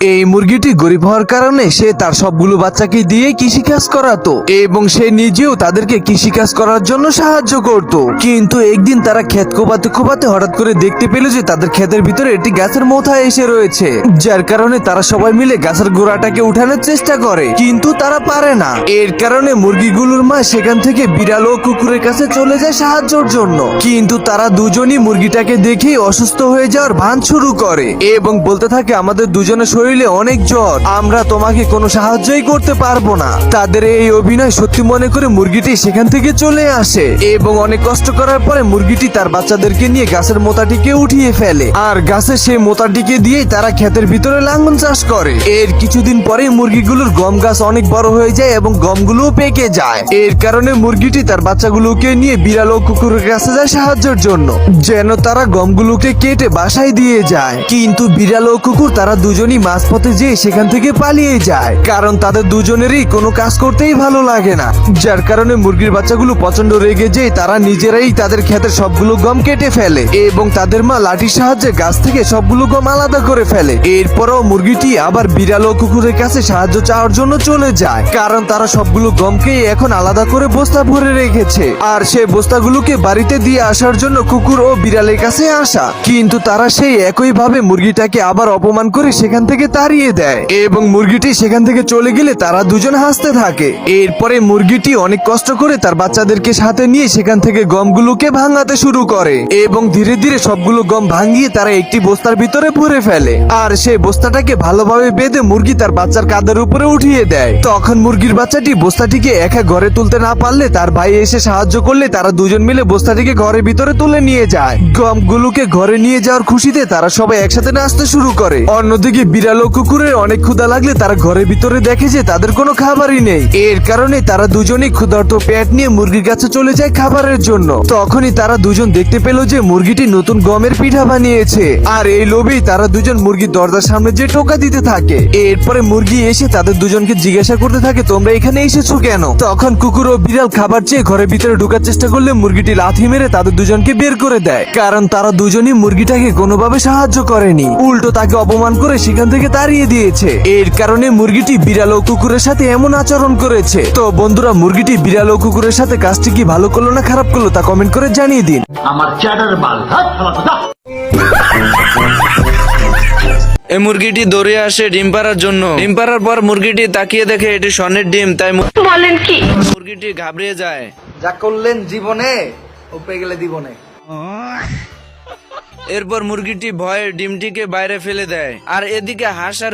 এই মুরগিটি গরিব হওয়ার কারণে সে তার সবগুলো বাচ্চাকে দিয়ে কৃষিকাজ করাতো এবং সে নিজেও তাদেরকে কৃষিকাজ করার জন্য সাহায্য করত। কিন্তু একদিন তারা ক্ষেত কোপাতে কোপাতে হঠাৎ করে দেখতে পেল যে তাদের ক্ষেতের ভিতরে একটি গাছের মোথায় এসে রয়েছে, যার কারণে তারা সবাই মিলে গাছের গোড়াটাকে উঠানোর চেষ্টা করে, কিন্তু তারা পারে না। এর কারণে মুরগিগুলোর মা সেখান থেকে বিড়াল ও কুকুরের কাছে চলে যায় সাহায্যের জন্য, কিন্তু তারা দুজনই মুরগিটাকে দেখেই অসুস্থ হয়ে যাওয়ার ভান শুরু করে এবং বলতে থাকে আমাদের দুজনের শরীরে অনেক জ্বর, আমরা তোমাকে কোনো সাহায্যই করতে পারবো না। তাদের এই অভিনয় সত্যি মনে করে মুরগিটি সেখান থেকে চলে আসে এবং অনেক কষ্ট করার পরে মুরগিটি তার বাচ্চাদেরকে নিয়ে গাছের মোতাটিকে উঠিয়ে ফেলে, আর গাছের সেই মোতাটিকে দিয়েই তারা ক্ষেতের ভিতরে লাঙ্গল চাষ করে। এর কিছুদিন পরে মুরগিগুলোর গম গাছ অনেক বড় হয়ে যায় এবং গমগুলো পেকে যায়। এর কারণে মুরগিটি তার বাচ্চাগুলোকে নিয়ে বিড়াল ও কুকুরের কাছে যায় সাহায্যের জন্য, যেন তারা গমগুলোকে কেটে বাসায় দিয়ে যায়। কিন্তু বিড়াল ও কুকুর তারা দুজনই মাঝপথে যেয়ে সেখান থেকে পালিয়ে যায়, কারণ তাদের দুজনেরই কোনো কাজ করতেই ভালো লাগে না। যার কারণে মুরগির বাচ্চাগুলো প্রচন্ড রেগে যেয়ে তারা নিজেরাই তাদের ক্ষেতের সবগুলো গম কেটে ফেলে এবং তাদের মা লাঠির সাহায্যে গাছ থেকে সবগুলো গম আলাদা করে ফেলে। এরপরও মুরগিটি আবার বিড়াল ও কুকুরের কাছে সাহায্য চাওয়ার জন্য চলে যায়, কারণ তারা সবগুলো গমকে এখন আলাদা করে বস্তা ভরে রেখেছে, আর সেই বস্তাগুলোকে বাড়িতে দিয়ে আসার জন্য কুকুর ও বিড়ালের কাছে আসা। কিন্তু তারা সেই একই ভাবে মুরগিটাকে আবার অপমান করে সেখান থেকে তাড়িয়ে দেয় এবং মুরগিটি সেখান থেকে চলে গেলে তারা দুজন হাসতে থাকে। এরপরে মুরগিটি অনেক কষ্ট করে তার বাচ্চাদেরকে সাথে নিয়ে সেখান থেকে গমগুলোকে ভাঙাতে শুরু করে এবং ধীরে ধীরে সবগুলো গম ভাঙিয়ে তারা একটি বস্তার ভিতরে ভরে ফেলে, আর সেই বস্তাটাকে ভালোভাবে বেঁধে মুরগি তার বাচ্চার কাঁধের উপরে উঠিয়ে দেয়। তখন মুরগির বাচ্চাটি বস্তাটিকে একা ঘরে তুলতে না পারলে তার ভাই এসে সাহায্য করলে তারা দুজন মিলে বস্তাটিকে ঘরের ভিতরে তুলে নিয়ে যায়। গমগুলোকে ঘরে নিয়ে যাওয়ার খুশিতে তারা সবাই একসাথে নাচতে শুরু করে। অন্যদিকে বিড়াল ও কুকুরের অনেক ক্ষুধা লাগলে তারা ঘরের ভিতরে দেখে যে তাদের কোনো খাবারই নেই। এর কারণে তারা দুজনেই ক্ষুধার্ত পেট নিয়ে মুরগির কাছে চলে যায় খাবারের জন্য। তখনই তারা দুজন দেখতে পেল যে মুরগিটি নতুন গমের পিঠা বানিয়েছে, আর এই লোভেই তারা দুজন মুরগির দরজার সামনে যে টোকা দিতে থাকে। এরপরে মুরগি এসে তাদের দুজনকে জিজ্ঞাসা করতে থাকে তোমরা এখানে এসেছো কেন? তখন কুকুর ও বিড়াল খাবার চেয়ে ঘরের ভিতরে ঢোকার চেষ্টা করলে মুরগিটি লাথি মেরে তাদের দুজনকে বের করে দেয়, কারণ তারা দুজনই মুরগিটাকে কোনোভাবে সাহায্য করেনি, উল্টো তাকে অপমান করে সেখান থেকে তাড়িয়ে দিয়েছে। এর কারণে মুরগিটি বিড়াল ও কুকুরের সাথে এমন আচরণ করেছে। তো বন্ধুরা, মুরগিটি বিড়াল ও কুকুরের সাথে কাজটি কি ভালো করলো না খারাপ করলো তা কমেন্ট করে জানিয়ে দিন। আমার চ্যাটার বাল এই মুরগিটি দৌড়ে আসে ডিম পাড়ার জন্য। ডিম পাড়ার পর মুরগিটি তাকিয়ে দেখে এটি স্বর্ণের ডিম, তাই বলেন কি মুরগিটি ঘাবড়িয়ে যায়। যা করলেন জীবনে ও পেয়ে গেলে জীবনে। এরপর মুরগিটি ভয়ে ডিমটিকে বাইরে ফেলে দেয়, আর এদিকে হাঁস আর